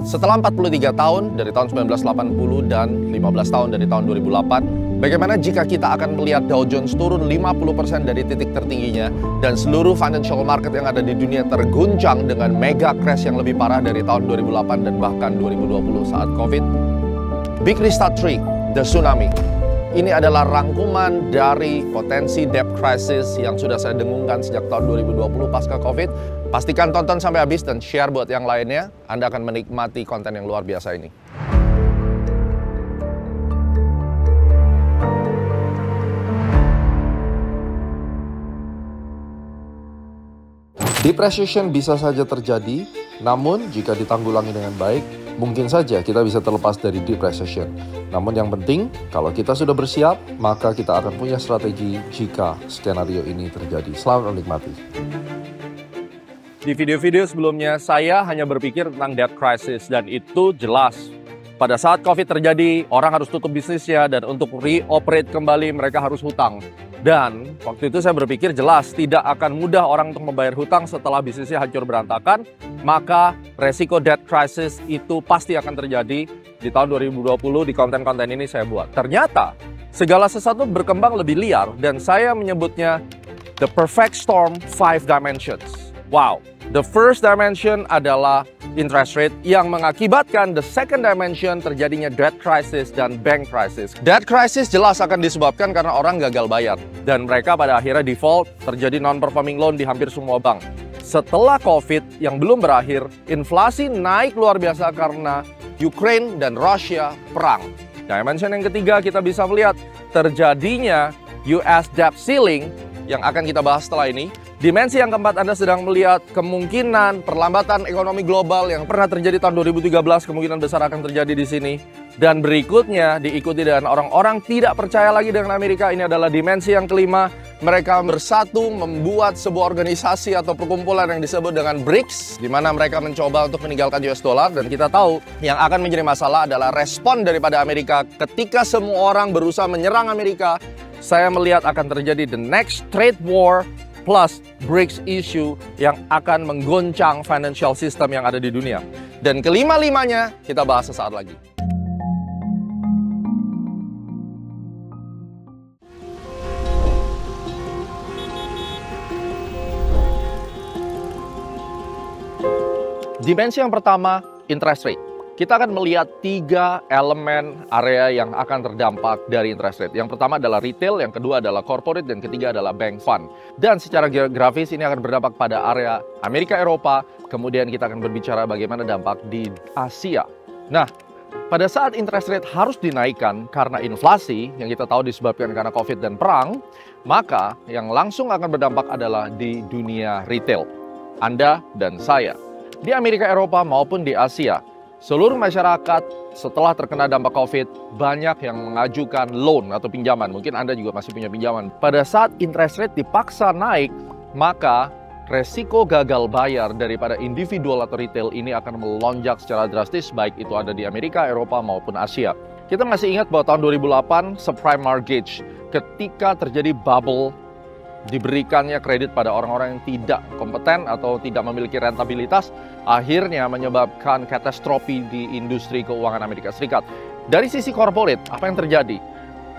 Setelah 43 tahun dari tahun 1980 dan 15 tahun dari tahun 2008, bagaimana jika kita akan melihat Dow Jones turun 50% dari titik tertingginya dan seluruh financial market yang ada di dunia terguncang dengan mega crash yang lebih parah dari tahun 2008 dan bahkan 2020 saat COVID? Big Restart 3, The Tsunami. Ini adalah rangkuman dari potensi debt crisis yang sudah saya dengungkan sejak tahun 2020 pasca COVID. Pastikan tonton sampai habis dan share buat yang lainnya. Anda akan menikmati konten yang luar biasa ini. Depression bisa saja terjadi, namun jika ditanggulangi dengan baik, mungkin saja kita bisa terlepas dari depression. Namun yang penting, kalau kita sudah bersiap, maka kita akan punya strategi jika skenario ini terjadi. Selamat menikmati. Di video-video sebelumnya, saya hanya berpikir tentang debt crisis, dan itu jelas. Pada saat COVID terjadi, orang harus tutup bisnisnya, dan untuk re-operate kembali, mereka harus hutang. Dan waktu itu saya berpikir jelas tidak akan mudah orang untuk membayar hutang setelah bisnisnya hancur berantakan, maka resiko debt crisis itu pasti akan terjadi di tahun 2020. Di konten-konten ini saya buat. Ternyata segala sesuatu berkembang lebih liar dan saya menyebutnya the perfect storm 5 dimensions. Wow, the first dimension adalah interest rate yang mengakibatkan the second dimension terjadinya debt crisis dan bank crisis. Debt crisis jelas akan disebabkan karena orang gagal bayar dan mereka pada akhirnya default, terjadi non-performing loan di hampir semua bank. Setelah COVID yang belum berakhir, inflasi naik luar biasa karena Ukraine dan Rusia perang. Dimension yang ketiga kita bisa melihat terjadinya US debt ceiling yang akan kita bahas setelah ini. Dimensi yang keempat, Anda sedang melihat kemungkinan perlambatan ekonomi global yang pernah terjadi tahun 2013, kemungkinan besar akan terjadi di sini. Dan berikutnya diikuti dengan orang-orang tidak percaya lagi dengan Amerika. Ini adalah dimensi yang kelima. Mereka bersatu membuat sebuah organisasi atau perkumpulan yang disebut dengan BRICS, di mana mereka mencoba untuk meninggalkan US dollar. Dan kita tahu yang akan menjadi masalah adalah respon daripada Amerika ketika semua orang berusaha menyerang Amerika. Saya melihat akan terjadi the next trade war plus BRICS issue yang akan menggoncang financial system yang ada di dunia. Dan kelima-limanya kita bahas sesaat lagi. Dimensi yang pertama, interest rate. Kita akan melihat 3 elemen area yang akan terdampak dari interest rate. Yang pertama adalah retail, yang kedua adalah corporate, dan ketiga adalah bank fund. Dan secara geografis ini akan berdampak pada area Amerika, Eropa, kemudian kita akan berbicara bagaimana dampak di Asia. Nah, pada saat interest rate harus dinaikkan karena inflasi, yang kita tahu disebabkan karena COVID dan perang, maka yang langsung akan berdampak adalah di dunia retail. Anda dan saya. Di Amerika, Eropa, maupun di Asia. Seluruh masyarakat setelah terkena dampak COVID banyak yang mengajukan loan atau pinjaman. Mungkin Anda juga masih punya pinjaman. Pada saat interest rate dipaksa naik, maka resiko gagal bayar daripada individual atau retail ini akan melonjak secara drastis, baik itu ada di Amerika, Eropa, maupun Asia. Kita masih ingat bahwa tahun 2008 subprime mortgage, ketika terjadi bubble, diberikannya kredit pada orang-orang yang tidak kompeten atau tidak memiliki rentabilitas, akhirnya menyebabkan katastrofi di industri keuangan Amerika Serikat. Dari sisi corporate, apa yang terjadi?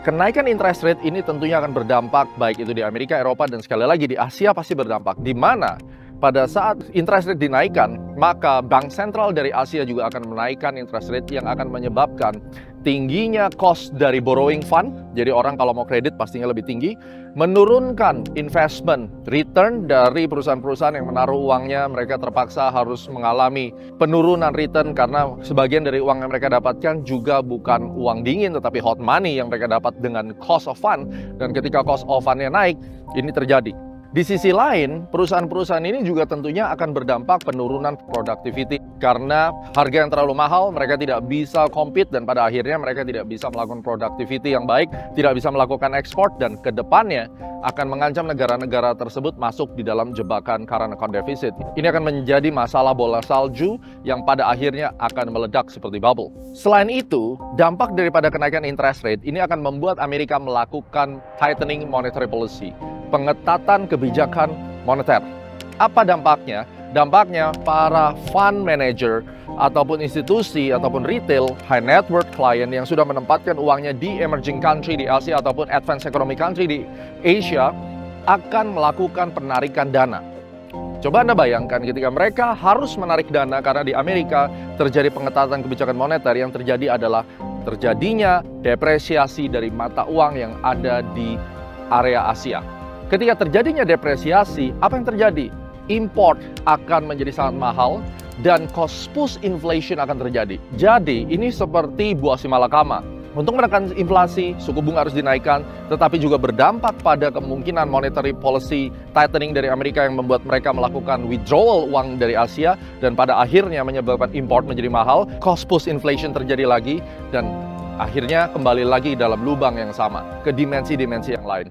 Kenaikan interest rate ini tentunya akan berdampak baik itu di Amerika, Eropa, dan sekali lagi di Asia pasti berdampak. Di mana pada saat interest rate dinaikkan, maka bank sentral dari Asia juga akan menaikkan interest rate yang akan menyebabkan tingginya cost dari borrowing fund. Jadi orang kalau mau kredit pastinya lebih tinggi. Menurunkan investment return dari perusahaan-perusahaan yang menaruh uangnya. Mereka terpaksa harus mengalami penurunan return karena sebagian dari uang yang mereka dapatkan juga bukan uang dingin tetapi hot money yang mereka dapat dengan cost of fund. Dan ketika cost of fundnya naik, ini terjadi. Di sisi lain, perusahaan-perusahaan ini juga tentunya akan berdampak penurunan productivity karena harga yang terlalu mahal, mereka tidak bisa compete dan pada akhirnya mereka tidak bisa melakukan productivity yang baik, tidak bisa melakukan ekspor dan ke depannya akan mengancam negara-negara tersebut masuk di dalam jebakan current account deficit. Ini akan menjadi masalah bola salju yang pada akhirnya akan meledak seperti bubble. Selain itu, dampak daripada kenaikan interest rate ini akan membuat Amerika melakukan tightening monetary policy, pengetatan kebijakan moneter. Apa dampaknya? Dampaknya para fund manager ataupun institusi ataupun retail high net worth client yang sudah menempatkan uangnya di emerging country di Asia ataupun advanced economic country di Asia akan melakukan penarikan dana. Coba Anda bayangkan ketika mereka harus menarik dana karena di Amerika terjadi pengetatan kebijakan moneter, yang terjadi adalah terjadinya depresiasi dari mata uang yang ada di area Asia. Ketika terjadinya depresiasi, apa yang terjadi? Import akan menjadi sangat mahal dan cost push inflation akan terjadi. Jadi ini seperti buah si malakama. Untuk menekan inflasi, suku bunga harus dinaikkan, tetapi juga berdampak pada kemungkinan monetary policy tightening dari Amerika yang membuat mereka melakukan withdrawal uang dari Asia dan pada akhirnya menyebabkan import menjadi mahal, cost push inflation terjadi lagi, dan akhirnya kembali lagi dalam lubang yang sama, ke dimensi-dimensi yang lain.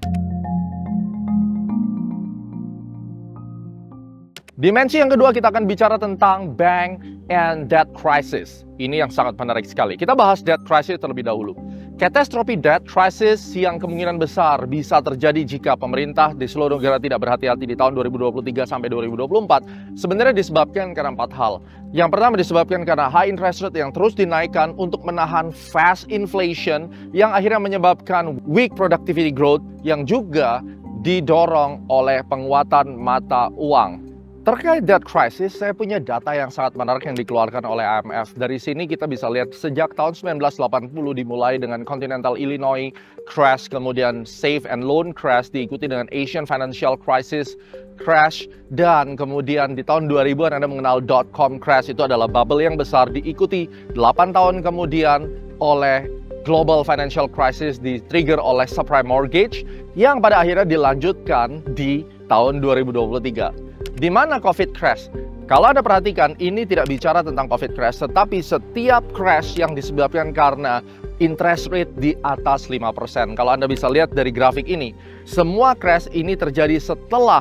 Dimensi yang kedua, kita akan bicara tentang bank and debt crisis. Ini yang sangat menarik sekali. Kita bahas debt crisis terlebih dahulu. Catastrophic debt crisis yang kemungkinan besar bisa terjadi jika pemerintah di seluruh negara tidak berhati-hati di tahun 2023 sampai 2024 sebenarnya disebabkan karena 4 hal. Yang pertama disebabkan karena high interest rate yang terus dinaikkan untuk menahan fast inflation yang akhirnya menyebabkan weak productivity growth yang juga didorong oleh penguatan mata uang. Terkait debt crisis, saya punya data yang sangat menarik yang dikeluarkan oleh IMF. Dari sini kita bisa lihat sejak tahun 1980 dimulai dengan Continental Illinois crash, kemudian Safe and Loan crash, diikuti dengan Asian Financial Crisis crash, dan kemudian di tahun 2000-an Anda mengenal .com crash, itu adalah bubble yang besar, diikuti 8 tahun kemudian oleh Global Financial Crisis di-trigger oleh subprime mortgage yang pada akhirnya dilanjutkan di tahun 2023. Di mana COVID crash? Kalau Anda perhatikan, ini tidak bicara tentang COVID crash, tetapi setiap crash yang disebabkan karena interest rate di atas 5%. Kalau Anda bisa lihat dari grafik ini, semua crash ini terjadi setelah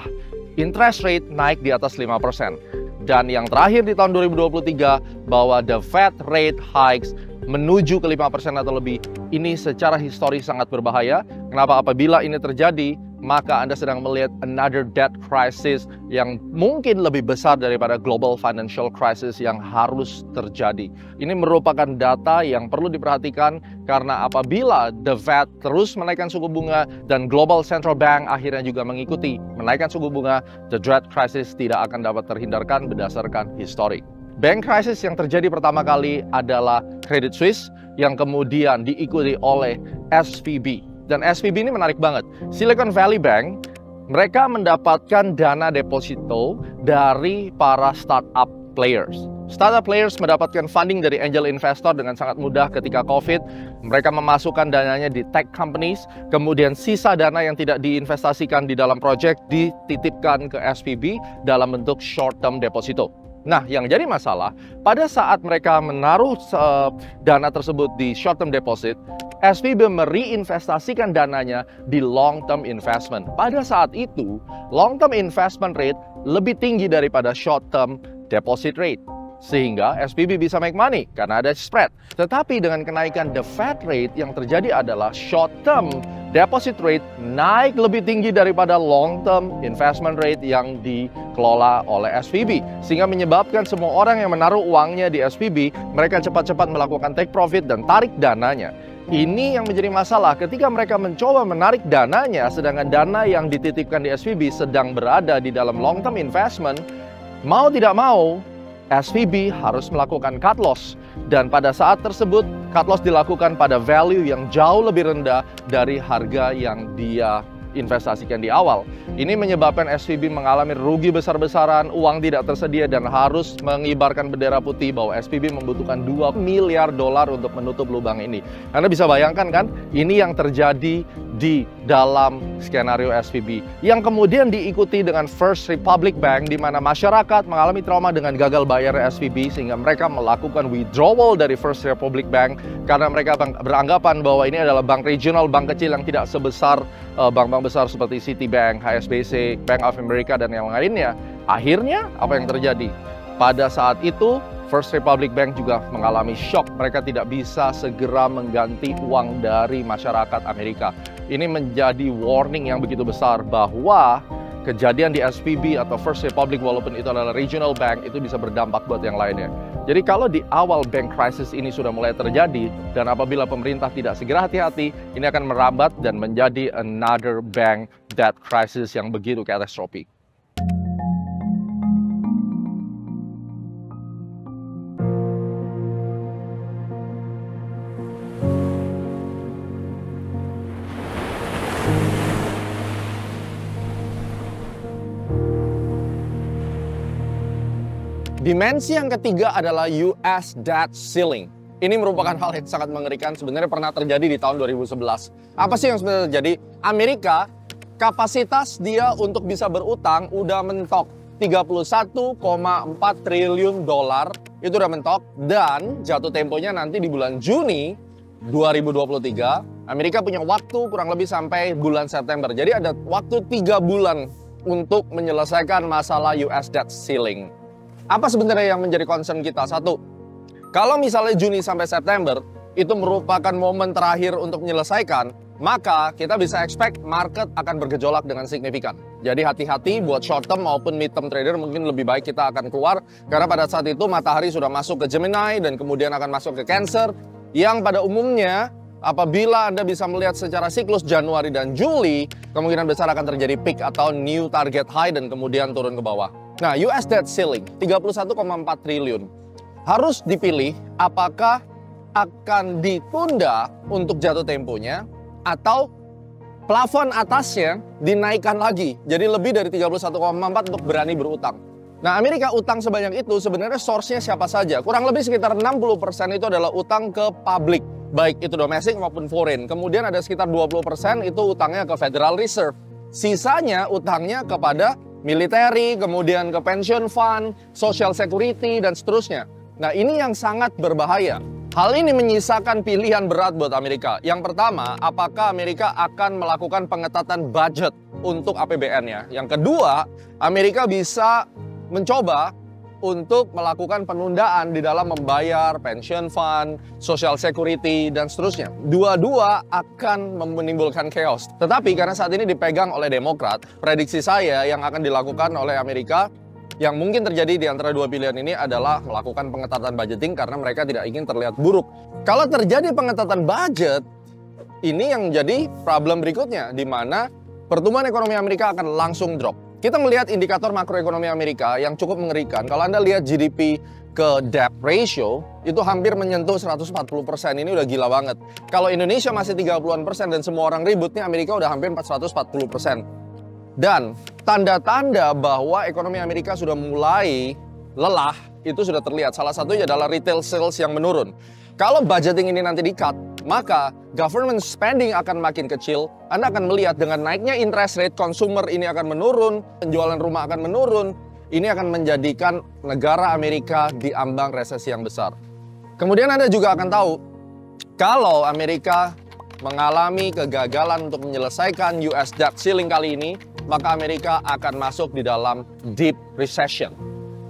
interest rate naik di atas 5%. Dan yang terakhir di tahun 2023, bahwa the Fed rate hikes menuju ke 5% atau lebih, ini secara historis sangat berbahaya. Kenapa? Apabila ini terjadi, maka Anda sedang melihat another debt crisis yang mungkin lebih besar daripada global financial crisis yang harus terjadi. Ini merupakan data yang perlu diperhatikan karena apabila the Fed terus menaikkan suku bunga dan global central bank akhirnya juga mengikuti menaikkan suku bunga, the debt crisis tidak akan dapat terhindarkan berdasarkan historik. Bank crisis yang terjadi pertama kali adalah Credit Suisse yang kemudian diikuti oleh SVB. Dan SVB ini menarik banget. Silicon Valley Bank, mereka mendapatkan dana deposito dari para startup players. Startup players mendapatkan funding dari angel investor dengan sangat mudah ketika COVID. Mereka memasukkan dananya di tech companies, kemudian sisa dana yang tidak diinvestasikan di dalam project dititipkan ke SVB dalam bentuk short term deposito. Nah, yang jadi masalah, pada saat mereka menaruh dana tersebut di short term deposit, SVB mereinvestasikan dananya di long term investment. Pada saat itu, long term investment rate lebih tinggi daripada short term deposit rate. Sehingga SVB bisa make money karena ada spread. Tetapi dengan kenaikan the Fed rate yang terjadi adalah short term deposit rate naik lebih tinggi daripada long term investment rate yang dikelola oleh SVB. Sehingga menyebabkan semua orang yang menaruh uangnya di SVB, mereka cepat-cepat melakukan take profit dan tarik dananya. Ini yang menjadi masalah ketika mereka mencoba menarik dananya, sedangkan dana yang dititipkan di SVB sedang berada di dalam long term investment. Mau tidak mau, SVB harus melakukan cut loss, dan pada saat tersebut cut loss dilakukan pada value yang jauh lebih rendah dari harga yang dia investasikan di awal. Ini menyebabkan SVB mengalami rugi besar-besaran, uang tidak tersedia, dan harus mengibarkan bendera putih bahwa SVB membutuhkan $2 miliar untuk menutup lubang ini. Anda bisa bayangkan kan, ini yang terjadi di dalam skenario SVB, yang kemudian diikuti dengan First Republic Bank, di mana masyarakat mengalami trauma dengan gagal bayar SVB, sehingga mereka melakukan withdrawal dari First Republic Bank karena mereka beranggapan bahwa ini adalah bank regional, bank kecil yang tidak sebesar bank-bank besar seperti Citibank, HSBC, Bank of America, dan yang lainnya. Akhirnya, apa yang terjadi? Pada saat itu, First Republic Bank juga mengalami shock. Mereka tidak bisa segera mengganti uang dari masyarakat Amerika. Ini menjadi warning yang begitu besar bahwa kejadian di SVB atau First Republic, walaupun itu adalah regional bank, itu bisa berdampak buat yang lainnya. Jadi kalau di awal bank crisis ini sudah mulai terjadi, dan apabila pemerintah tidak segera hati-hati, ini akan merambat dan menjadi another bank debt crisis yang begitu katastrofik. Dimensi yang ketiga adalah US debt ceiling. Ini merupakan hal yang sangat mengerikan, sebenarnya pernah terjadi di tahun 2011. Apa sih yang sebenarnya terjadi? Amerika, kapasitas dia untuk bisa berutang udah mentok 31,4 triliun dolar, itu udah mentok, dan jatuh temponya nanti di bulan Juni 2023. Amerika punya waktu kurang lebih sampai bulan September. Jadi ada waktu 3 bulan untuk menyelesaikan masalah US debt ceiling. Apa sebenarnya yang menjadi concern kita? Satu, kalau misalnya Juni sampai September itu merupakan momen terakhir untuk menyelesaikan, maka kita bisa expect market akan bergejolak dengan signifikan. Jadi hati-hati buat short term maupun mid term trader, mungkin lebih baik kita akan keluar, karena pada saat itu matahari sudah masuk ke Gemini dan kemudian akan masuk ke Cancer, yang pada umumnya apabila Anda bisa melihat secara siklus Januari dan Juli, kemungkinan besar akan terjadi peak atau new target high dan kemudian turun ke bawah. Nah, US debt ceiling 31,4 triliun. Harus dipilih apakah akan ditunda untuk jatuh temponya atau plafon atasnya dinaikkan lagi. Jadi lebih dari 31,4 untuk berani berutang. Nah, Amerika utang sebanyak itu sebenarnya source-nya siapa saja? Kurang lebih sekitar 60% itu adalah utang ke publik, baik itu domestik maupun foreign. Kemudian ada sekitar 20% itu utangnya ke Federal Reserve. Sisanya utangnya kepada military, kemudian ke pension fund, social security, dan seterusnya. Nah, ini yang sangat berbahaya. Hal ini menyisakan pilihan berat buat Amerika. Yang pertama, apakah Amerika akan melakukan pengetatan budget untuk APBN-nya? Yang kedua, Amerika bisa mencoba untuk melakukan penundaan di dalam membayar pension fund, social security, dan seterusnya. Dua-dua akan menimbulkan chaos. Tetapi karena saat ini dipegang oleh Demokrat, prediksi saya yang akan dilakukan oleh Amerika yang mungkin terjadi di antara dua pilihan ini adalah melakukan pengetatan budgeting karena mereka tidak ingin terlihat buruk. Kalau terjadi pengetatan budget, ini yang jadi problem berikutnya, di mana pertumbuhan ekonomi Amerika akan langsung drop. Kita melihat indikator makroekonomi Amerika yang cukup mengerikan. Kalau Anda lihat GDP ke debt ratio, itu hampir menyentuh 140%. Ini udah gila banget. Kalau Indonesia masih 30-an% dan semua orang ribut, nih Amerika udah hampir 440%. Dan tanda-tanda bahwa ekonomi Amerika sudah mulai lelah, itu sudah terlihat. Salah satunya adalah retail sales yang menurun. Kalau budgeting ini nanti di-cut, maka government spending akan makin kecil. Anda akan melihat dengan naiknya interest rate, consumer ini akan menurun, penjualan rumah akan menurun. Ini akan menjadikan negara Amerika di ambang resesi yang besar. Kemudian Anda juga akan tahu, kalau Amerika mengalami kegagalan untuk menyelesaikan US debt ceiling kali ini, maka Amerika akan masuk di dalam deep recession.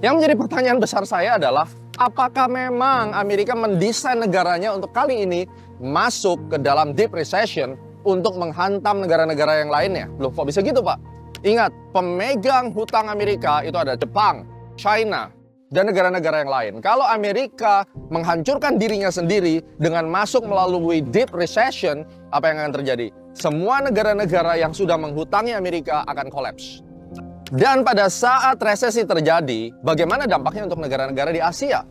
Yang menjadi pertanyaan besar saya adalah, apakah memang Amerika mendesain negaranya untuk kali ini masuk ke dalam deep recession untuk menghantam negara-negara yang lainnya? Loh, kok bisa gitu, Pak? Ingat, pemegang hutang Amerika itu ada Jepang, China, dan negara-negara yang lain. Kalau Amerika menghancurkan dirinya sendiri dengan masuk melalui deep recession, apa yang akan terjadi? Semua negara-negara yang sudah menghutangi Amerika akan kolaps. Dan pada saat resesi terjadi, bagaimana dampaknya untuk negara-negara di Asia?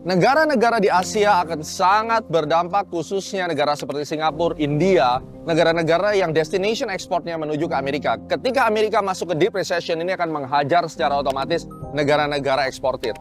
Negara-negara di Asia akan sangat berdampak, khususnya negara seperti Singapura, India, negara-negara yang destination ekspornya menuju ke Amerika. Ketika Amerika masuk ke deep recession, ini akan menghajar secara otomatis negara-negara eksportir.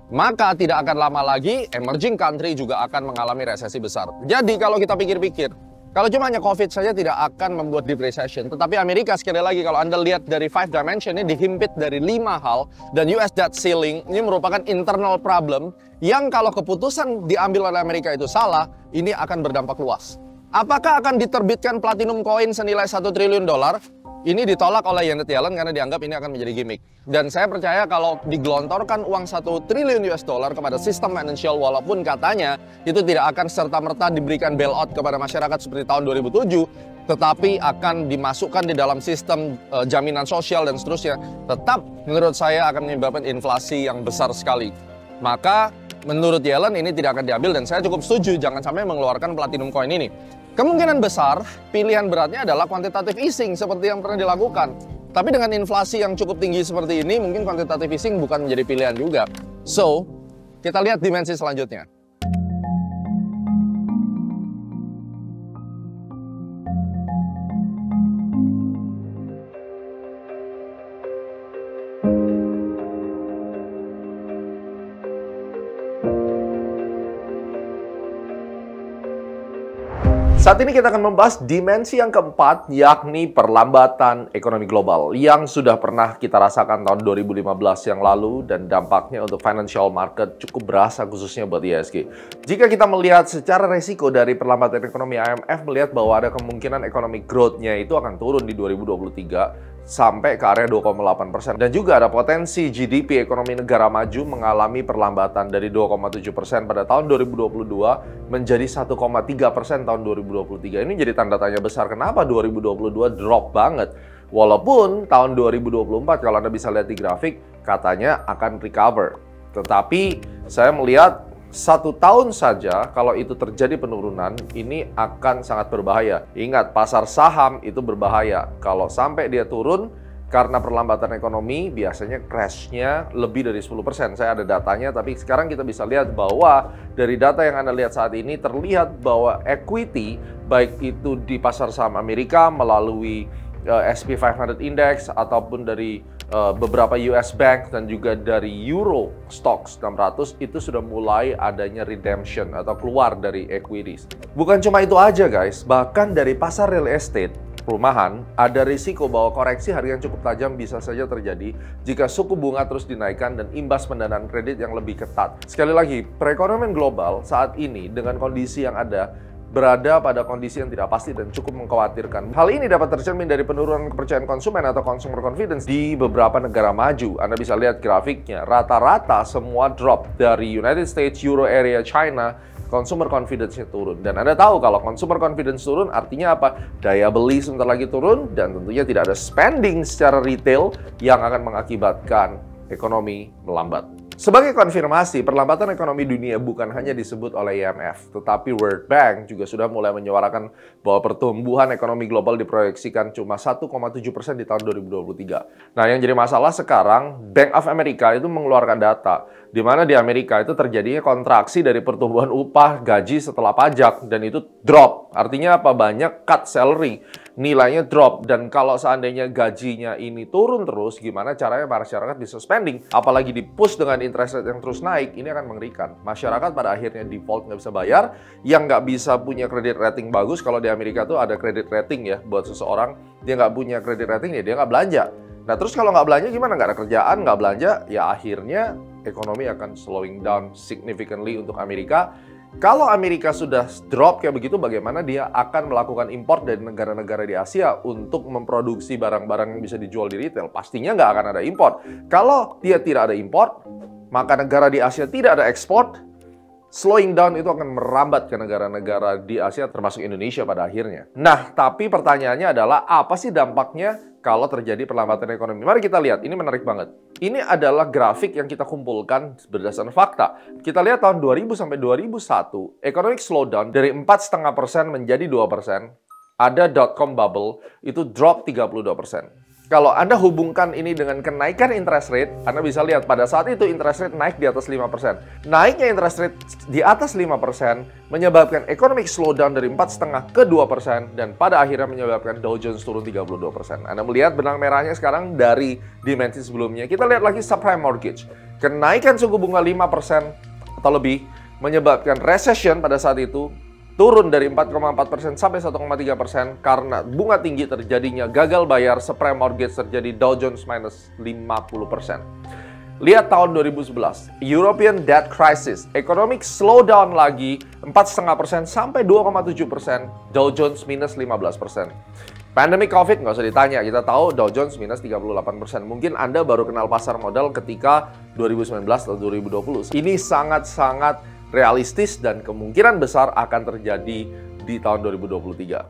Maka tidak akan lama lagi, emerging country juga akan mengalami resesi besar. Jadi kalau kita pikir-pikir, kalau cuma hanya COVID saja tidak akan membuat deep recession. Tetapi Amerika, sekali lagi, kalau Anda lihat dari 5 dimension ini dihimpit dari 5 hal. Dan US debt ceiling ini merupakan internal problem yang kalau keputusan diambil oleh Amerika itu salah, ini akan berdampak luas. Apakah akan diterbitkan platinum coin senilai 1 triliun dolar? Ini ditolak oleh Janet Yellen karena dianggap ini akan menjadi gimmick. Dan saya percaya kalau digelontorkan uang 1 triliun US dollar kepada sistem financial, walaupun katanya itu tidak akan serta-merta diberikan bailout kepada masyarakat seperti tahun 2007, tetapi akan dimasukkan di dalam sistem jaminan sosial dan seterusnya, tetap menurut saya akan menyebabkan inflasi yang besar sekali. Maka menurut Yellen ini tidak akan diambil, dan saya cukup setuju jangan sampai mengeluarkan platinum coin ini. Kemungkinan besar pilihan beratnya adalah quantitative easing seperti yang pernah dilakukan. Tapi dengan inflasi yang cukup tinggi seperti ini, mungkin quantitative easing bukan menjadi pilihan juga. So, kita lihat dimensi selanjutnya. Saat ini kita akan membahas dimensi yang keempat, yakni perlambatan ekonomi global yang sudah pernah kita rasakan tahun 2015 yang lalu, dan dampaknya untuk financial market cukup berasa khususnya buat IHSG. Jika kita melihat secara resiko dari perlambatan ekonomi, IMF melihat bahwa ada kemungkinan ekonomi growth-nya itu akan turun di 2023 sampai ke area 2,8%. Dan juga ada potensi GDP ekonomi negara maju mengalami perlambatan dari 2,7% pada tahun 2022 menjadi 1,3% tahun 2023. Ini jadi tanda tanya besar kenapa 2022 drop banget. Walaupun tahun 2024 kalau Anda bisa lihat di grafik katanya akan recover. Tetapi saya melihat 1 tahun saja kalau itu terjadi penurunan, ini akan sangat berbahaya. Ingat, pasar saham itu berbahaya. Kalau sampai dia turun karena perlambatan ekonomi, biasanya crash-nya lebih dari 10%. Saya ada datanya, tapi sekarang kita bisa lihat bahwa dari data yang Anda lihat saat ini, terlihat bahwa equity, baik itu di pasar saham Amerika melalui SP 500 Index ataupun dari beberapa US Bank dan juga dari Euro Stocks 600 itu sudah mulai adanya redemption atau keluar dari equities. Bukan cuma itu aja guys, bahkan dari pasar real estate perumahan ada risiko bahwa koreksi harga yang cukup tajam bisa saja terjadi jika suku bunga terus dinaikkan dan imbas pendanaan kredit yang lebih ketat. Sekali lagi, perekonomian global saat ini dengan kondisi yang ada berada pada kondisi yang tidak pasti dan cukup mengkhawatirkan. Hal ini dapat tercermin dari penurunan kepercayaan konsumen atau consumer confidence di beberapa negara maju. Anda bisa lihat grafiknya, rata-rata semua drop dari United States, Euro area, China, consumer confidence-nya turun. Dan Anda tahu kalau consumer confidence turun artinya apa? Daya beli sebentar lagi turun dan tentunya tidak ada spending secara retail yang akan mengakibatkan ekonomi melambat. Sebagai konfirmasi, perlambatan ekonomi dunia bukan hanya disebut oleh IMF, tetapi World Bank juga sudah mulai menyuarakan bahwa pertumbuhan ekonomi global diproyeksikan cuma 1,7% di tahun 2023. Nah, yang jadi masalah sekarang, Bank of America itu mengeluarkan data, di mana di Amerika itu terjadinya kontraksi dari pertumbuhan upah, gaji setelah pajak, dan itu drop. Artinya apa? Banyak cut salary, nilainya drop, dan kalau seandainya gajinya ini turun terus, gimana caranya masyarakat bisa spending? Apalagi di-push dengan interest rate yang terus naik, ini akan mengerikan. Masyarakat pada akhirnya default nggak bisa bayar, yang nggak bisa punya kredit rating bagus. Kalau di Amerika tuh ada kredit rating ya, buat seseorang, dia nggak punya kredit rating ya dia nggak belanja. Nah terus kalau nggak belanja gimana? Nggak ada kerjaan, nggak belanja, ya akhirnya ekonomi akan slowing down significantly untuk Amerika. Kalau Amerika sudah drop kayak begitu, bagaimana dia akan melakukan import dari negara-negara di Asia untuk memproduksi barang-barang yang bisa dijual di retail? Pastinya nggak akan ada import. Kalau dia tidak ada import, maka negara di Asia tidak ada ekspor, slowing down itu akan merambat ke negara-negara di Asia termasuk Indonesia pada akhirnya. Nah, tapi pertanyaannya adalah apa sih dampaknya kalau terjadi perlambatan ekonomi? Mari kita lihat, ini menarik banget. Ini adalah grafik yang kita kumpulkan berdasarkan fakta. Kita lihat tahun 2000 sampai 2001, economic slowdown dari 4,5% menjadi 2%. Ada dot-com bubble, itu drop 32%. Kalau Anda hubungkan ini dengan kenaikan interest rate, Anda bisa lihat pada saat itu interest rate naik di atas 5%. Naiknya interest rate di atas 5% menyebabkan economic slowdown dari 4,5 ke 2% dan pada akhirnya menyebabkan Dow Jones turun 32%. Anda melihat benang merahnya sekarang dari dimensi sebelumnya. Kita lihat lagi subprime mortgage. Kenaikan suku bunga 5% atau lebih menyebabkan recession pada saat itu turun dari 4,4% sampai 1,3% karena bunga tinggi terjadinya gagal bayar, subprime mortgage terjadi, Dow Jones minus 50%. Lihat tahun 2011, European debt crisis, economic slowdown lagi 4,5% sampai 2,7%, Dow Jones minus 15%. Pandemic COVID nggak usah ditanya, kita tahu Dow Jones minus 38%. Mungkin Anda baru kenal pasar modal ketika 2019 atau 2020. Ini sangat-sangat realistis dan kemungkinan besar akan terjadi di tahun 2023.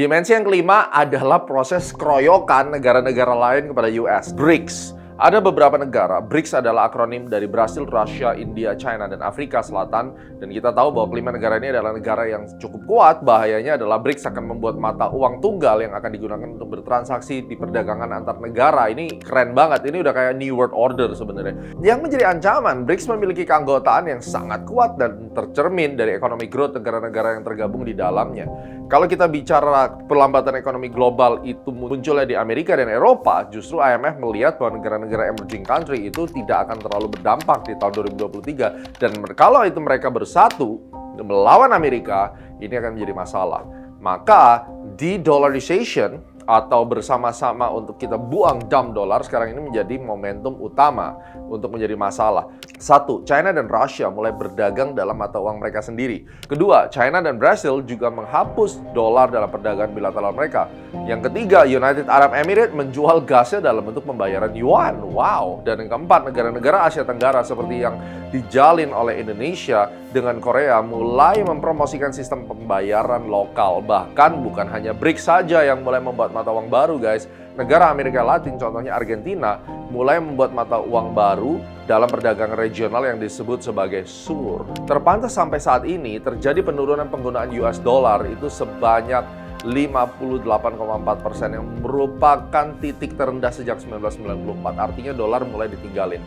Dimensi yang kelima adalah proses keroyokan negara-negara lain kepada US. BRICS. Ada beberapa negara, BRICS adalah akronim dari Brasil, Rusia, India, China, dan Afrika Selatan. Dan kita tahu bahwa kelima negara ini adalah negara yang cukup kuat. Bahayanya adalah BRICS akan membuat mata uang tunggal yang akan digunakan untuk bertransaksi di perdagangan antar negara. Ini keren banget, ini udah kayak New World Order sebenarnya. Yang menjadi ancaman, BRICS memiliki keanggotaan yang sangat kuat dan tercermin dari ekonomi growth negara-negara yang tergabung di dalamnya. Kalau kita bicara perlambatan ekonomi global itu munculnya di Amerika dan Eropa, justru IMF melihat bahwa negara-negara emerging country itu tidak akan terlalu berdampak di tahun 2023. Dan kalau itu mereka bersatu melawan Amerika, ini akan menjadi masalah. Maka de-dollarization atau bersama-sama untuk kita buang dump dolar sekarang ini menjadi momentum utama untuk menjadi masalah. Satu, China dan Rusia mulai berdagang dalam mata uang mereka sendiri. Kedua, China dan Brasil juga menghapus dolar dalam perdagangan bilateral mereka. Yang ketiga, United Arab Emirates menjual gasnya dalam bentuk pembayaran yuan. Wow. Dan yang keempat, negara-negara Asia Tenggara seperti yang dijalin oleh Indonesia dengan Korea mulai mempromosikan sistem pembayaran lokal. Bahkan bukan hanya BRICS saja yang mulai membuat mata uang baru, guys. Negara Amerika Latin, contohnya Argentina, mulai membuat mata uang baru dalam perdagangan regional yang disebut sebagai SUR. Terpantau sampai saat ini terjadi penurunan penggunaan US dollar itu sebanyak 58,4% yang merupakan titik terendah sejak 1994. Artinya dolar mulai ditinggalin.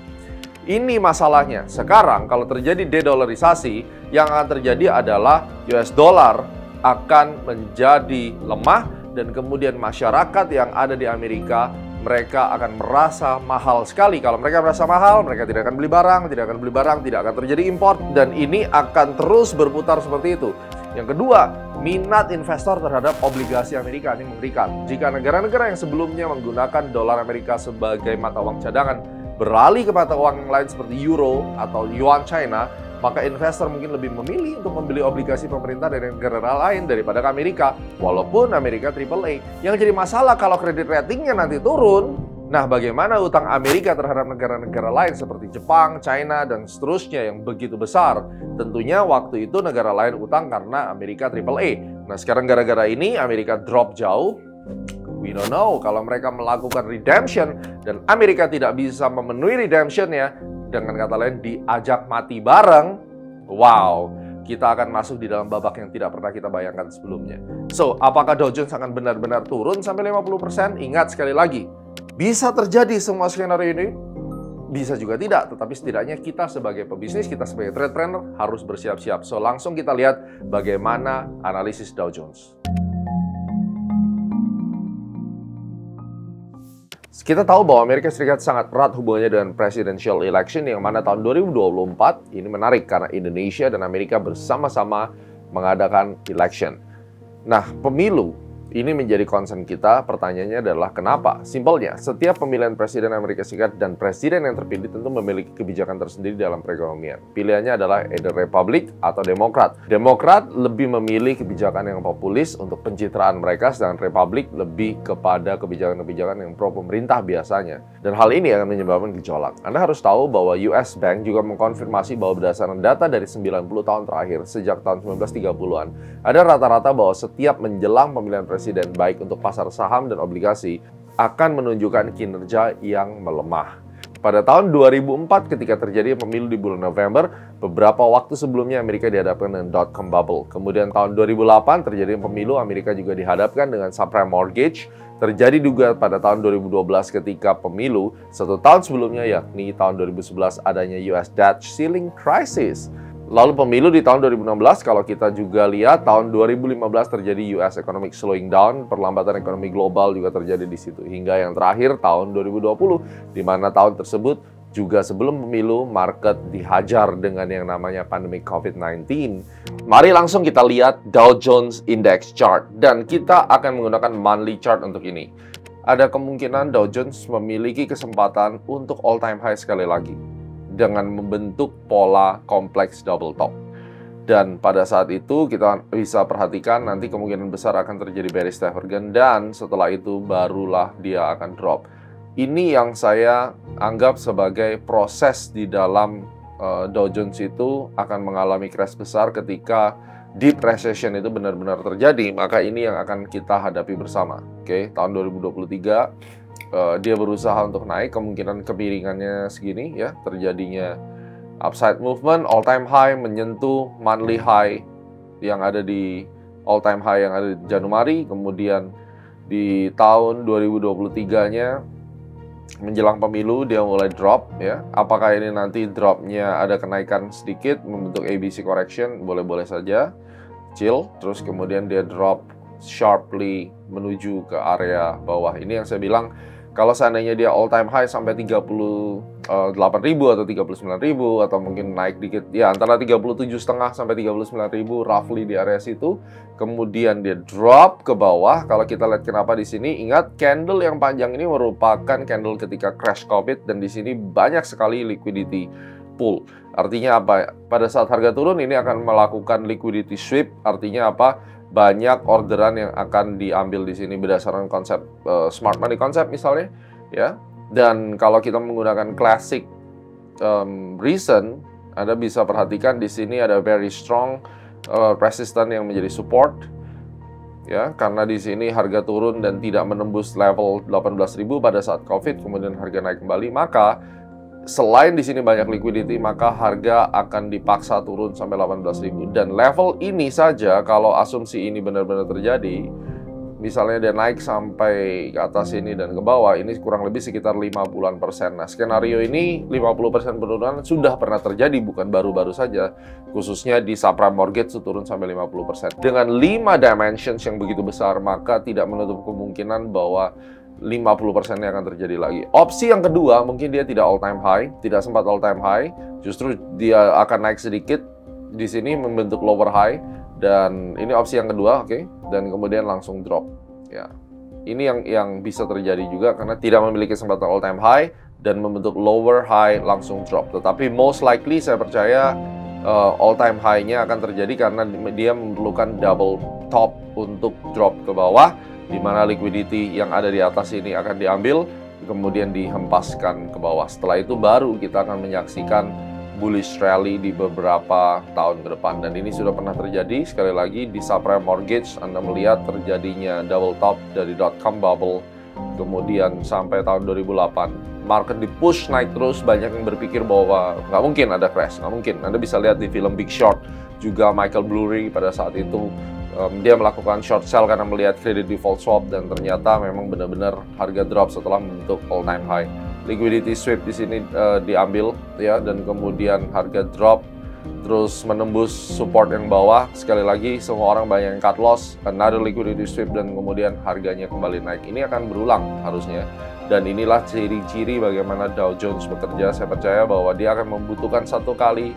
Ini masalahnya. Sekarang kalau terjadi de-dollarisasi, yang akan terjadi adalah US dollar akan menjadi lemah dan kemudian masyarakat yang ada di Amerika mereka akan merasa mahal sekali. Kalau mereka merasa mahal, mereka tidak akan beli barang, tidak akan terjadi import, dan ini akan terus berputar seperti itu. Yang kedua, minat investor terhadap obligasi Amerika ini mengerikan. Jika negara-negara yang sebelumnya menggunakan dolar Amerika sebagai mata uang cadangan beralih ke mata uang yang lain seperti euro atau yuan China, maka investor mungkin lebih memilih untuk membeli obligasi pemerintah dari negara lain daripada ke Amerika, walaupun Amerika AAA. Yang jadi masalah kalau kredit ratingnya nanti turun, nah bagaimana utang Amerika terhadap negara-negara lain seperti Jepang, China, dan seterusnya yang begitu besar? Tentunya waktu itu negara lain utang karena Amerika AAA. Nah sekarang gara-gara ini Amerika drop jauh. We don't know kalau mereka melakukan redemption dan Amerika tidak bisa memenuhi redemptionnya, dengan kata lain diajak mati bareng, wow, kita akan masuk di dalam babak yang tidak pernah kita bayangkan sebelumnya. So, apakah Dow Jones akan benar-benar turun sampai 50%? Ingat sekali lagi, bisa terjadi semua skenario ini, bisa juga tidak, tetapi setidaknya kita sebagai pebisnis, kita sebagai tradepreneur harus bersiap-siap. So, langsung kita lihat bagaimana analisis Dow Jones. Kita tahu bahwa Amerika Serikat sangat erat hubungannya dengan presidential election, yang mana tahun 2024 ini menarik karena Indonesia dan Amerika bersama-sama mengadakan election. Nah, pemilu ini menjadi concern kita. Pertanyaannya adalah kenapa? Simpelnya, setiap pemilihan presiden Amerika Serikat dan presiden yang terpilih tentu memiliki kebijakan tersendiri dalam perekonomian. Pilihannya adalah either Republik atau Demokrat. Demokrat lebih memilih kebijakan yang populis untuk pencitraan mereka, sedangkan Republik lebih kepada kebijakan-kebijakan yang pro pemerintah biasanya. Dan hal ini akan menyebabkan gejolak. Anda harus tahu bahwa US Bank juga mengkonfirmasi bahwa berdasarkan data dari 90 tahun terakhir, sejak tahun 1930-an, ada rata-rata bahwa setiap menjelang pemilihan presiden, baik untuk pasar saham dan obligasi, akan menunjukkan kinerja yang melemah. Pada tahun 2004 ketika terjadi pemilu di bulan November, beberapa waktu sebelumnya Amerika dihadapkan dengan dot-com bubble. Kemudian tahun 2008 terjadi pemilu, Amerika juga dihadapkan dengan subprime mortgage. Terjadi juga pada tahun 2012 ketika pemilu, satu tahun sebelumnya yakni tahun 2011 adanya US debt ceiling crisis. Lalu pemilu di tahun 2016, kalau kita juga lihat tahun 2015 terjadi US economic slowing down, perlambatan ekonomi global juga terjadi di situ. Hingga yang terakhir tahun 2020, di mana tahun tersebut juga sebelum pemilu market dihajar dengan yang namanya pandemi COVID-19. Mari langsung kita lihat Dow Jones Index Chart, dan kita akan menggunakan monthly chart untuk ini. Ada kemungkinan Dow Jones memiliki kesempatan untuk all time high sekali lagi, dengan membentuk pola kompleks double top. Dan pada saat itu kita bisa perhatikan nanti kemungkinan besar akan terjadi bearish divergence, dan setelah itu barulah dia akan drop. Ini yang saya anggap sebagai proses di dalam Dow Jones itu akan mengalami crash besar ketika deep recession itu benar-benar terjadi, maka ini yang akan kita hadapi bersama. Oke, tahun 2023 dia berusaha untuk naik, kemungkinan kemiringannya segini ya, terjadinya upside movement, all time high menyentuh monthly high yang ada di all time high yang ada di Januari, kemudian di tahun 2023-nya menjelang pemilu dia mulai drop ya. Apakah ini nanti dropnya ada kenaikan sedikit membentuk ABC correction? Boleh-boleh saja, chill. Terus kemudian dia drop sharply menuju ke area bawah. Ini yang saya bilang, kalau seandainya dia all time high sampai 38.000 atau 39.000 atau mungkin naik dikit ya antara 37,5 sampai 39.000 roughly di area situ, kemudian dia drop ke bawah. Kalau kita lihat kenapa di sini, ingat candle yang panjang ini merupakan candle ketika crash COVID dan di sini banyak sekali liquidity pool. Artinya apa? Pada saat harga turun ini akan melakukan liquidity sweep. Artinya apa? Banyak orderan yang akan diambil di sini berdasarkan konsep smart money konsep misalnya ya. Dan kalau kita menggunakan classic reason, Anda bisa perhatikan di sini ada very strong resistance yang menjadi support ya, karena di sini harga turun dan tidak menembus level 18.000 pada saat Covid, kemudian harga naik kembali, maka selain di sini banyak liquidity, maka harga akan dipaksa turun sampai 18.000. Dan level ini saja, kalau asumsi ini benar-benar terjadi, misalnya dia naik sampai ke atas ini dan ke bawah, ini kurang lebih sekitar 50%. Nah, skenario ini 50% penurunan sudah pernah terjadi, bukan baru-baru saja. Khususnya di subprime mortgage turun sampai 50%. Dengan 5 dimensions yang begitu besar, maka tidak menutup kemungkinan bahwa 50%-nya akan terjadi lagi. Opsi yang kedua, mungkin dia tidak all time high, tidak sempat all time high, justru dia akan naik sedikit di sini membentuk lower high, dan ini opsi yang kedua, oke, dan kemudian langsung drop. Ya, ini yang bisa terjadi juga karena tidak memiliki kesempatan all time high dan membentuk lower high langsung drop. Tetapi most likely saya percaya all time high-nya akan terjadi karena dia memerlukan double top untuk drop ke bawah, di mana liquidity yang ada di atas ini akan diambil, kemudian dihempaskan ke bawah. Setelah itu baru kita akan menyaksikan bullish rally di beberapa tahun ke depan. Dan ini sudah pernah terjadi, sekali lagi, di subprime mortgage. Anda melihat terjadinya double top dari dot-com bubble, kemudian sampai tahun 2008. Market di-push naik terus, banyak yang berpikir bahwa nggak mungkin ada crash, nggak mungkin. Anda bisa lihat di film Big Short, juga Michael Burry pada saat itu, dia melakukan short sell karena melihat credit default swap, dan ternyata memang benar-benar harga drop setelah membentuk all time high. Liquidity sweep di sini diambil ya, dan kemudian harga drop terus menembus support yang bawah. Sekali lagi, semua orang banyak yang cut loss, another liquidity sweep, dan kemudian harganya kembali naik. Ini akan berulang harusnya. Dan inilah ciri-ciri bagaimana Dow Jones bekerja. Saya percaya bahwa dia akan membutuhkan satu kali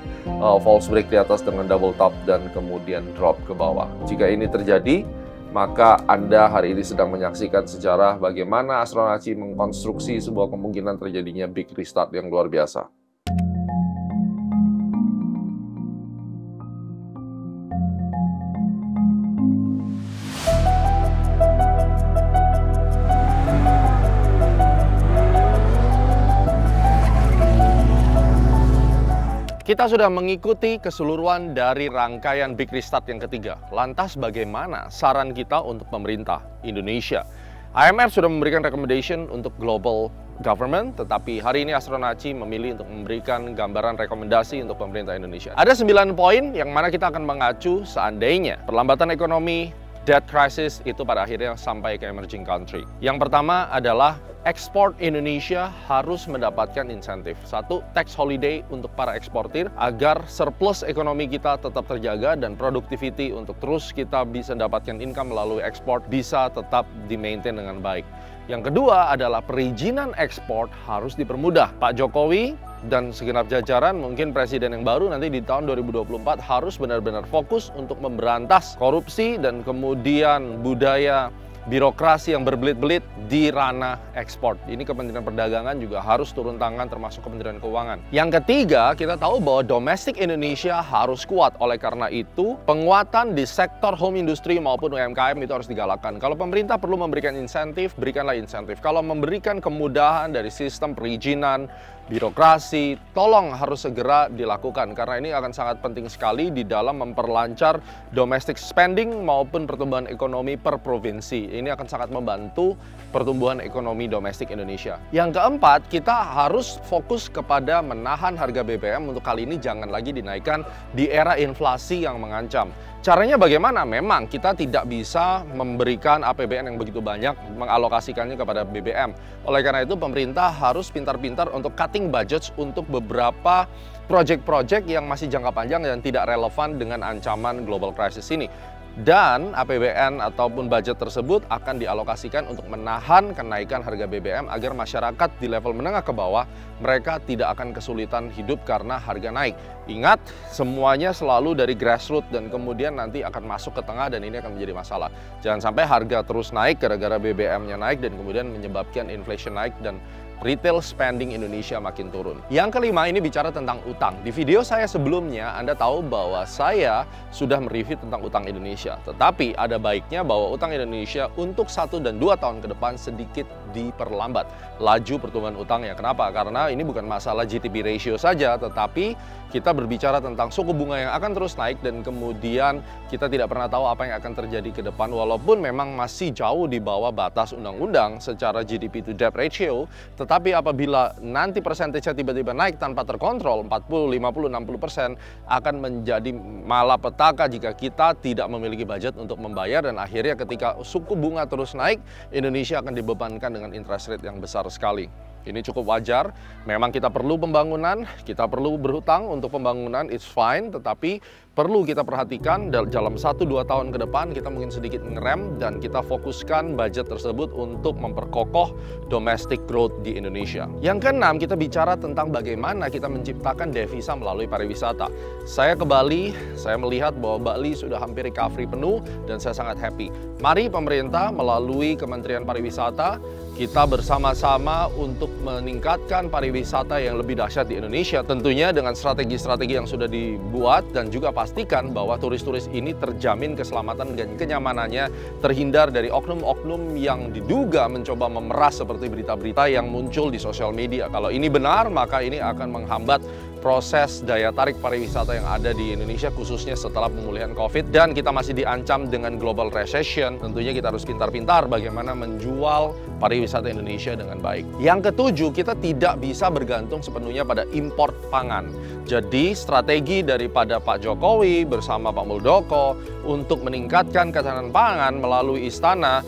false break di atas dengan double top dan kemudian drop ke bawah. Jika ini terjadi, maka Anda hari ini sedang menyaksikan sejarah bagaimana Astronaci mengkonstruksi sebuah kemungkinan terjadinya big restart yang luar biasa. Kita sudah mengikuti keseluruhan dari rangkaian Big Restart yang ketiga. Lantas bagaimana saran kita untuk pemerintah Indonesia? IMF sudah memberikan recommendation untuk global government, tetapi hari ini Astronaci memilih untuk memberikan gambaran rekomendasi untuk pemerintah Indonesia. Ada 9 poin yang mana kita akan mengacu seandainya perlambatan ekonomi, debt crisis itu pada akhirnya sampai ke emerging country. Yang pertama adalah ekspor Indonesia harus mendapatkan insentif. Satu, tax holiday untuk para eksportir agar surplus ekonomi kita tetap terjaga dan productivity untuk terus kita bisa dapatkan income melalui ekspor bisa tetap di-maintain dengan baik. Yang kedua adalah perizinan ekspor harus dipermudah. Pak Jokowi dan segenap jajaran, mungkin presiden yang baru nanti di tahun 2024 harus benar-benar fokus untuk memberantas korupsi dan kemudian budaya birokrasi yang berbelit-belit di ranah ekspor. Ini Kementerian Perdagangan juga harus turun tangan, termasuk Kementerian Keuangan. Yang ketiga, kita tahu bahwa domestik Indonesia harus kuat. Oleh karena itu, penguatan di sektor home industry maupun UMKM itu harus digalakkan. Kalau pemerintah perlu memberikan insentif, berikanlah insentif. Kalau memberikan kemudahan dari sistem perizinan, birokrasi, tolong harus segera dilakukan karena ini akan sangat penting sekali di dalam memperlancar domestic spending maupun pertumbuhan ekonomi per provinsi. Ini akan sangat membantu pertumbuhan ekonomi domestik Indonesia. Yang keempat, kita harus fokus kepada menahan harga BBM untuk kali ini jangan lagi dinaikkan di era inflasi yang mengancam. Caranya bagaimana? Memang kita tidak bisa memberikan APBN yang begitu banyak, mengalokasikannya kepada BBM. Oleh karena itu pemerintah harus pintar-pintar untuk cutting budget untuk beberapa proyek-proyek yang masih jangka panjang dan tidak relevan dengan ancaman global crisis ini. Dan APBN ataupun budget tersebut akan dialokasikan untuk menahan kenaikan harga BBM agar masyarakat di level menengah ke bawah mereka tidak akan kesulitan hidup karena harga naik. Ingat, semuanya selalu dari grassroots dan kemudian nanti akan masuk ke tengah dan ini akan menjadi masalah. Jangan sampai harga terus naik gara-gara BBM-nya naik dan kemudian menyebabkan inflation naik dan retail spending Indonesia makin turun. Yang kelima ini bicara tentang utang. Di video saya sebelumnya Anda tahu bahwa saya sudah mereview tentang utang Indonesia. Tetapi ada baiknya bahwa utang Indonesia untuk 1 dan 2 tahun ke depan sedikit diperlambat laju pertumbuhan utangnya. Kenapa? Karena ini bukan masalah GDP ratio saja, tetapi kita berbicara tentang suku bunga yang akan terus naik dan kemudian kita tidak pernah tahu apa yang akan terjadi ke depan walaupun memang masih jauh di bawah batas undang-undang secara GDP to debt ratio. Tetapi apabila nanti persentasenya tiba-tiba naik tanpa terkontrol 40, 50, 60% akan menjadi malapetaka jika kita tidak memiliki budget untuk membayar dan akhirnya ketika suku bunga terus naik Indonesia akan dibebankan dengan interest rate yang besar sekali. Ini cukup wajar, memang kita perlu pembangunan, kita perlu berhutang untuk pembangunan, it's fine, tetapi perlu kita perhatikan dalam 1-2 tahun ke depan kita mungkin sedikit ngerem dan kita fokuskan budget tersebut untuk memperkokoh domestic growth di Indonesia. Yang keenam, kita bicara tentang bagaimana kita menciptakan devisa melalui pariwisata. Saya ke Bali, saya melihat bahwa Bali sudah hampir recovery penuh dan saya sangat happy. Mari pemerintah melalui Kementerian Pariwisata kita bersama-sama untuk meningkatkan pariwisata yang lebih dahsyat di Indonesia. Tentunya dengan strategi-strategi yang sudah dibuat dan juga pastikan bahwa turis-turis ini terjamin keselamatan dan kenyamanannya, terhindar dari oknum-oknum yang diduga mencoba memeras seperti berita-berita yang muncul di sosial media. Kalau ini benar, maka ini akan menghambat proses daya tarik pariwisata yang ada di Indonesia khususnya setelah pemulihan COVID dan kita masih diancam dengan global recession. Tentunya kita harus pintar-pintar bagaimana menjual pariwisata Indonesia dengan baik. Yang ketujuh, kita tidak bisa bergantung sepenuhnya pada import pangan. Jadi strategi daripada Pak Jokowi bersama Pak Muldoko untuk meningkatkan ketahanan pangan melalui istana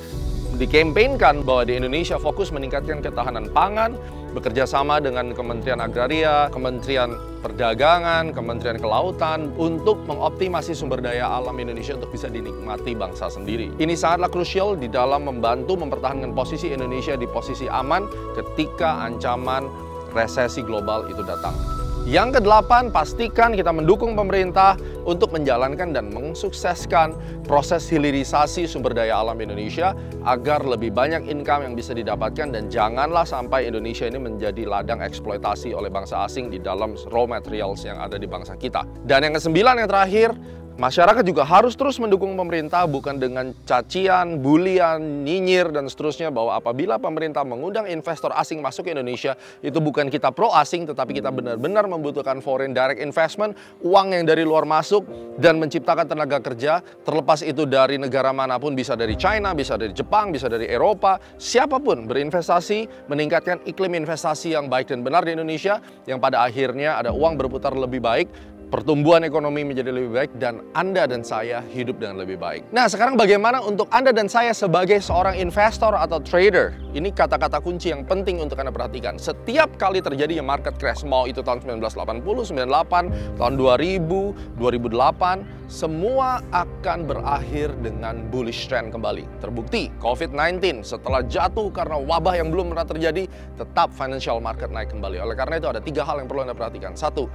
dikampanyekan bahwa di Indonesia fokus meningkatkan ketahanan pangan, bekerja sama dengan Kementerian Agraria, Kementerian Perdagangan, Kementerian Kelautan untuk mengoptimasi sumber daya alam Indonesia untuk bisa dinikmati bangsa sendiri. Ini sangatlah krusial di dalam membantu mempertahankan posisi Indonesia di posisi aman ketika ancaman resesi global itu datang. Yang kedelapan, pastikan kita mendukung pemerintah untuk menjalankan dan mensukseskan proses hilirisasi sumber daya alam Indonesia agar lebih banyak income yang bisa didapatkan dan janganlah sampai Indonesia ini menjadi ladang eksploitasi oleh bangsa asing di dalam raw materials yang ada di bangsa kita. Dan yang kesembilan, yang terakhir, masyarakat juga harus terus mendukung pemerintah bukan dengan cacian, bulian, nyinyir, dan seterusnya bahwa apabila pemerintah mengundang investor asing masuk ke Indonesia, itu bukan kita pro asing, tetapi kita benar-benar membutuhkan foreign direct investment, uang yang dari luar masuk, dan menciptakan tenaga kerja, terlepas itu dari negara manapun, bisa dari China, bisa dari Jepang, bisa dari Eropa, siapapun berinvestasi, meningkatkan iklim investasi yang baik dan benar di Indonesia, yang pada akhirnya ada uang berputar lebih baik, pertumbuhan ekonomi menjadi lebih baik, dan Anda dan saya hidup dengan lebih baik. Nah, sekarang bagaimana untuk Anda dan saya sebagai seorang investor atau trader? Ini kata-kata kunci yang penting untuk Anda perhatikan. Setiap kali terjadi market crash, mau itu tahun 1980, 98, tahun 2000, 2008, semua akan berakhir dengan bullish trend kembali. Terbukti, COVID-19 setelah jatuh karena wabah yang belum pernah terjadi, tetap financial market naik kembali. Oleh karena itu ada 3 hal yang perlu Anda perhatikan. 1,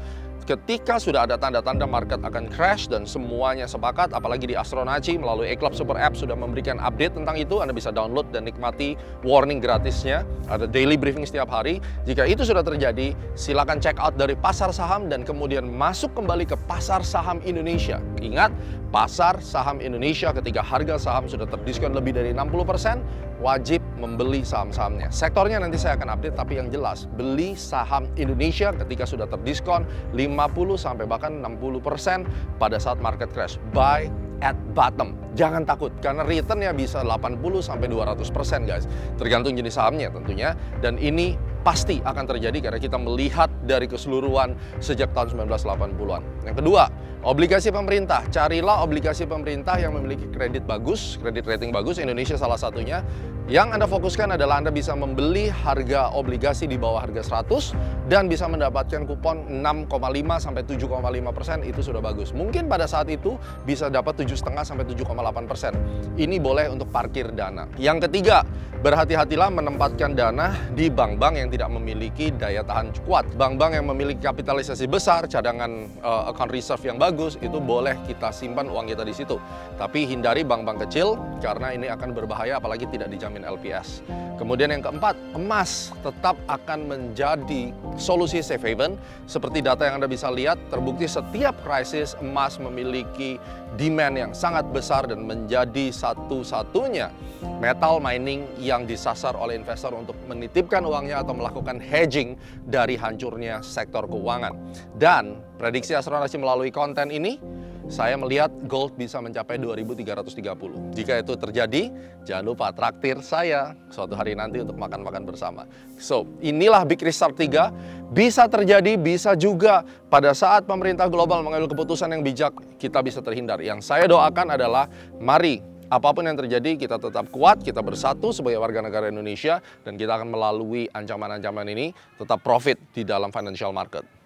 ketika sudah ada tanda-tanda market akan crash dan semuanya sepakat, apalagi di Astronaci melalui eClub Super App sudah memberikan update tentang itu, Anda bisa download dan nikmati warning gratisnya, ada daily briefing setiap hari. Jika itu sudah terjadi, silakan check out dari pasar saham dan kemudian masuk kembali ke pasar saham Indonesia. Ingat, pasar saham Indonesia ketika harga saham sudah terdiskon lebih dari 60%, wajib membeli saham-sahamnya. Sektornya nanti saya akan update, tapi yang jelas, beli saham Indonesia ketika sudah terdiskon 50 sampai bahkan 60% pada saat market crash. Buy at bottom. Jangan takut, karena returnnya bisa 80 sampai 200% guys. Tergantung jenis sahamnya tentunya, dan ini pasti akan terjadi karena kita melihat dari keseluruhan sejak tahun 1980-an. Yang kedua, obligasi pemerintah. Carilah obligasi pemerintah yang memiliki kredit bagus, kredit rating bagus, Indonesia salah satunya. Yang Anda fokuskan adalah Anda bisa membeli harga obligasi di bawah harga 100 dan bisa mendapatkan kupon 6,5 sampai 7,5%, itu sudah bagus. Mungkin pada saat itu bisa dapat 7,5 sampai 7,8%. Ini boleh untuk parkir dana. Yang ketiga, berhati-hatilah menempatkan dana di bank-bank yang tidak memiliki daya tahan kuat. Bank-bank yang memiliki kapitalisasi besar, cadangan account reserve yang bagus, itu boleh kita simpan uang kita di situ. Tapi hindari bank-bank kecil karena ini akan berbahaya apalagi tidak dijamin LPS. Kemudian yang keempat, emas tetap akan menjadi solusi safe haven. Seperti data yang Anda bisa lihat, terbukti setiap krisis emas memiliki demand yang sangat besar dan menjadi satu-satunya metal mining yang disasar oleh investor untuk menitipkan uangnya atau melakukan hedging dari hancurnya sektor keuangan. Dan prediksi Astronaci melalui konten ini, saya melihat gold bisa mencapai 2.330. Jika itu terjadi, jangan lupa traktir saya suatu hari nanti untuk makan-makan bersama. So, inilah Big Restart 3. Bisa terjadi, bisa juga pada saat pemerintah global mengambil keputusan yang bijak, kita bisa terhindar. Yang saya doakan adalah, mari apapun yang terjadi, kita tetap kuat, kita bersatu sebagai warga negara Indonesia, dan kita akan melalui ancaman-ancaman ini tetap profit di dalam financial market.